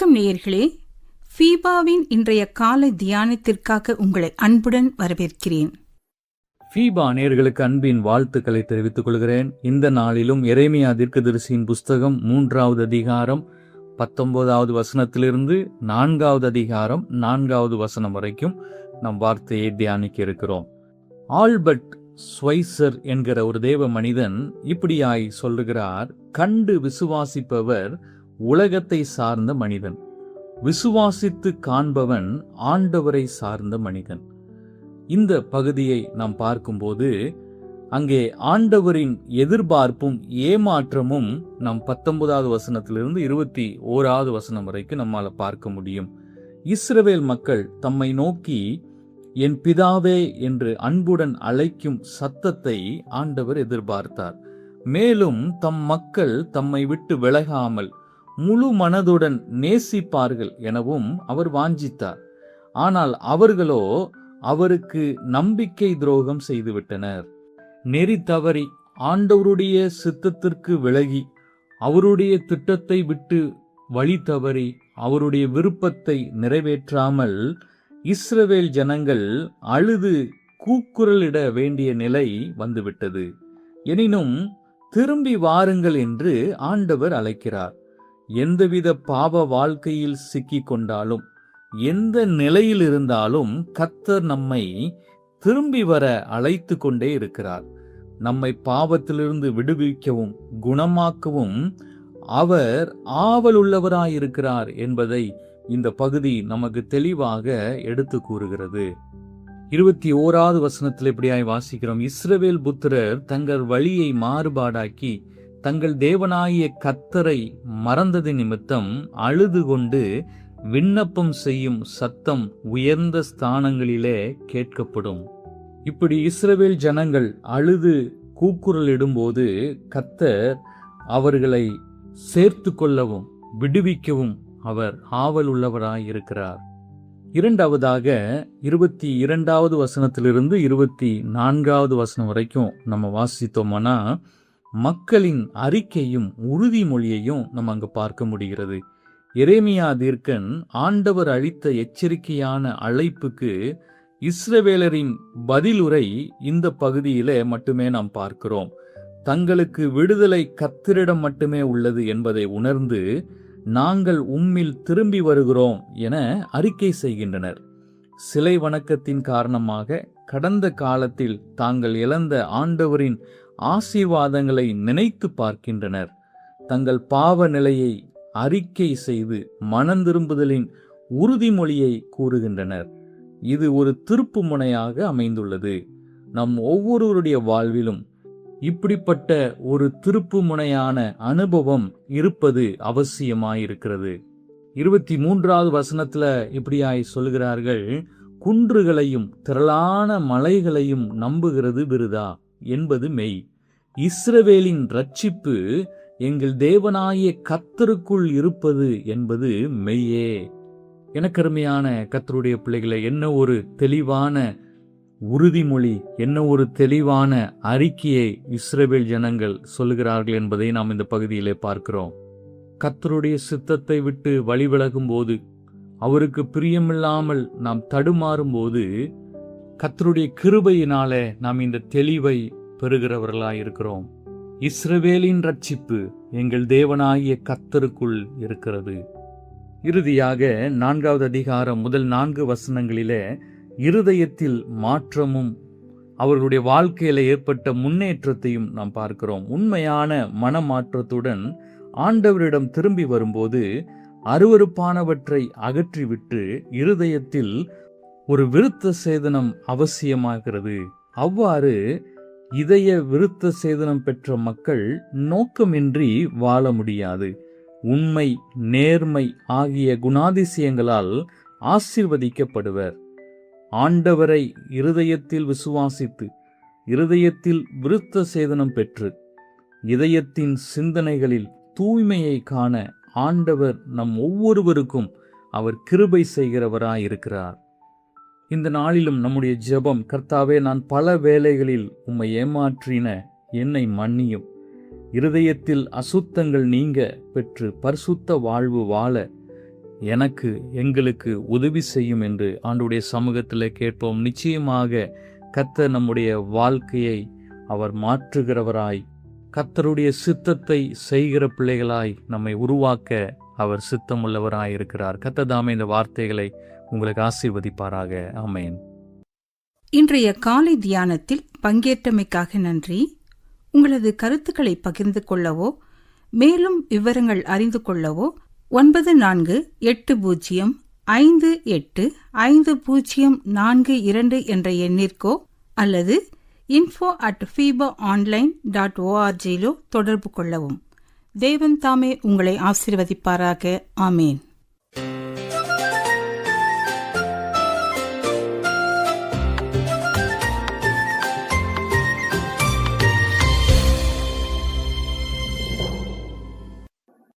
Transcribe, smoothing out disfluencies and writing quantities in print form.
வணக்கம் நேயர்களே, ஃபீபாவின் இன்றைய காலை தியானத்திற்காக உங்களை அன்புடன் வரவேற்கிறேன். ஃபீபா நேயர்களுக்கு அன்பின் வாழ்த்துக்களை தெரிவித்துக் கொள்கிறேன். இந்த நாளிலும் எரேமியா தீர்க்கதரிசியின் புஸ்தகம் 3வது அதிகாரம் 19வது வசனத்திலிருந்து 4வது அதிகாரம் 4வது வசனம் வரைக்கும் நம் வார்த்தையை தியானிக்க இருக்கிறோம். ஆல்பர்ட் ஸ்வைசர் என்கிற ஒரு தேவ மனிதன் இப்படியாய் சொல்லுகிறார்: கண்டு விசுவாசிப்பவர் உலகத்தை சார்ந்த மனிதன், விசுவாசித்து காண்பவன் ஆண்டவரை சார்ந்த மனிதன். இந்த பகுதியை நாம் பார்க்கும்போது அங்கே ஆண்டவரின் எதிர்பார்ப்பும் ஏமாற்றமும் நம் 19வது வசனத்திலிருந்து 21வது வசனம் வரைக்கும் நம்மால பார்க்க முடியும். இஸ்ரவேல் மக்கள் தம்மை நோக்கி என் பிதாவே என்று அன்புடன் அழைக்கும் சத்தத்தை ஆண்டவர் எதிர்பார்த்தார். மேலும் தம் மக்கள் தம்மை விட்டு விலகாமல் முழு மனதுடன் நேசிப்பார்கள் எனவும் அவர் வாஞ்சித்தார். ஆனால் அவர்களோ அவருக்கு நம்பிக்கை துரோகம் செய்துவிட்டனர். நெறி தவறி ஆண்டவருடைய சித்தத்திற்கு விலகி அவருடைய திட்டத்தை விட்டு வழி தவறி அவருடைய விருப்பத்தை நிறைவேற்றாமல் இஸ்ரவேல் ஜனங்கள் அழுது கூக்குரலிட வேண்டிய நிலை வந்துவிட்டது. எனினும் திரும்பி வாருங்கள் என்று ஆண்டவர் அழைக்கிறார். எந்தவித பாவ வாழ்க்கையில் சிக்கிக் கொண்டாலும், எந்த நிலையில் இருந்தாலும் கர்த்தர் நம்மை திரும்பி வர அழைத்து கொண்டே இருக்கிறார். நம்மை பாவத்திலிருந்து விடுவிக்கவும் குணமாக்கவும் அவர் ஆவலுள்ளவராயிருக்கிறார் என்பதை இந்த பகுதி நமக்கு தெளிவாக எடுத்து கூறுகிறது. 21வது வசனத்தில் இப்படியாய் வாசிக்கிறோம்: இஸ்ரவேல் புத்திரர் தங்கள் வழியை மாறுபாடாக்கி தங்கள் தேவனாகிய கர்த்தரை மறந்தது நிமித்தம் அழுது கொண்டு விண்ணப்பம் செய்யும் சத்தம் உயர்ந்த ஸ்தானங்களிலே கேட்கப்படும். இப்படி இஸ்ரவேல் ஜனங்கள் அழுது கூக்குரலிடும்போது கர்த்தர் அவர்களை சேர்த்து கொள்ளவும் விடுவிக்கவும் அவர் ஆவல் உள்ளவராய் இருக்கிறார். இரண்டாவதாக 22வது வசனத்திலிருந்து 24வது வசனம் வரைக்கும் நம்ம வாசித்தோம்னா மக்களின் அறிக்கையும் உறுதிமொழியையும் நம்ம அங்கு பார்க்க முடிகிறது. எரேமியா தீர்க்கன் ஆண்டவர் அளித்த எச்சரிக்கையான அழைப்புக்கு இஸ்ரவேலரின் பதிலுரை இந்த பகுதியிலே மட்டுமே நாம் பார்க்கிறோம். தங்களுக்கு விடுதலை கர்த்தரிடம் மட்டுமே உள்ளது என்பதை உணர்ந்து நாங்கள் உம்மில் திரும்பி வருகிறோம் என அறிக்கை செய்கின்றனர். சிலை வணக்கத்தின் காரணமாக கடந்த காலத்தில் தாங்கள் இழந்த ஆண்டவரின் ஆசீர்வாதங்களை நினைத்து பார்க்கின்றனர். தங்கள் பாவ நிலையை அறிக்கை செய்து மனந்திரும்புதலின் உறுதிமொழியை கூறுகின்றனர். இது ஒரு திருப்பு முனையாக அமைந்துள்ளது. நம் ஒவ்வொருவருடைய வாழ்விலும் இப்படிப்பட்ட ஒரு திருப்பு முனையான அனுபவம் இருப்பது அவசியமாயிருக்கிறது. 23வது வசனத்துல இப்படியாய் சொல்கிறார்கள்: குன்றுகளையும் திரளான மலைகளையும் நம்புகிறது விருதா என்பது மெய். இஸ்ரவேலின் ரட்சிப்பு எங்கள் தேவனாகிய கர்த்தருக்குள் இருப்பது என்பது மெய்யே. எனக்கருமையான கர்த்தருடைய பிள்ளைகளை, என்ன ஒரு தெளிவான உறுதிமொழி, என்ன ஒரு தெளிவான அறிக்கையை இஸ்ரவேல் ஜனங்கள் சொல்லுகிறார்கள் என்பதை நாம் இந்த பகுதியிலே பார்க்கிறோம். கர்த்தருடைய சித்தத்தை விட்டு வழி விலகும் போது, அவருக்கு பிரியமில்லாமல் நாம் தடுமாறும் போது, கர்த்தருடைய கிருபையினாலே நாம் இந்த தெளிவை பெறுகிறவர்களாய் இருக்கிறோம். இஸ்ரவேலின் ரட்சிப்பு எங்கள் தேவனாகிய கர்த்தருக்குள் இருக்கிறது. இறுதியாக 4வது அதிகாரம் முதல் 4 வசனங்களிலே இருதயத்தில் மாற்றமும் அவர்களுடைய வாழ்க்கையில ஏற்பட்ட முன்னேற்றத்தையும் நாம் பார்க்கிறோம். உண்மையான மனமாற்றத்துடன் ஆண்டவரிடம் திரும்பி வரும்போது அருவருப்பானவற்றை அகற்றிவிட்டு இருதயத்தில் ஒரு விருத்த சேதனம் அவசியமாகிறது. அவ்வாறு இதய விருத்த சேதனம் பெற்ற மக்கள் நோக்கமின்றி வாழ முடியாது. உண்மை, நேர்மை ஆகிய குணாதிசயங்களால் ஆசீர்வதிக்கப்படுவர். ஆண்டவரை இருதயத்தில் விசுவாசித்து இருதயத்தில் விருத்த சேதனம் பெற்று இதயத்தின் சிந்தனைகளில் தூய்மையை காண ஆண்டவர் நம் ஒவ்வொருவருக்கும் அவர் கிருபை செய்கிறவராயிருக்கிறார். இந்த நாளிலும் நம்முடைய ஜெபம்: கர்த்தாவே, நான் பல வேளைகளில் உம்மை ஏமாற்றின என்னை மன்னியும். இருதயத்தில் அசுத்தங்கள் நீங்க பெற்று பரிசுத்த வாழ்வு வாழ எங்களுக்கு உதவி செய்யும் என்று ஆண்டவருடைய சமூகத்தில் கேட்போம். நிச்சயமாக கர்த்தர் நம்முடைய வாழ்க்கையை அவர் மாற்றுகிறவராய், கர்த்தருடைய சித்தத்தை செய்கிற பிள்ளைகளாய் நம்மை உருவாக்க அவர் சித்தமுள்ளவராய் இருக்கிறார். கர்த்தர் தாமே இந்த வார்த்தைகளை உங்களுக்கு ஆசீர்வதிப்பாராக. ஆமென். இன்றைய காலை தியானத்தில் பங்கேற்றமைக்காக நன்றி. உங்களது கருத்துக்களை பகிர்ந்து கொள்ளவோ மேலும் விவரங்கள் அறிந்து கொள்ளவோ 9458505042 என்ற எண்ணிற்கோ அல்லது info@fibaonline.org தொடர்பு கொள்ளவும். தேவன் தாமே உங்களை ஆசீர்வதிப்பாராக. ஆமேன்.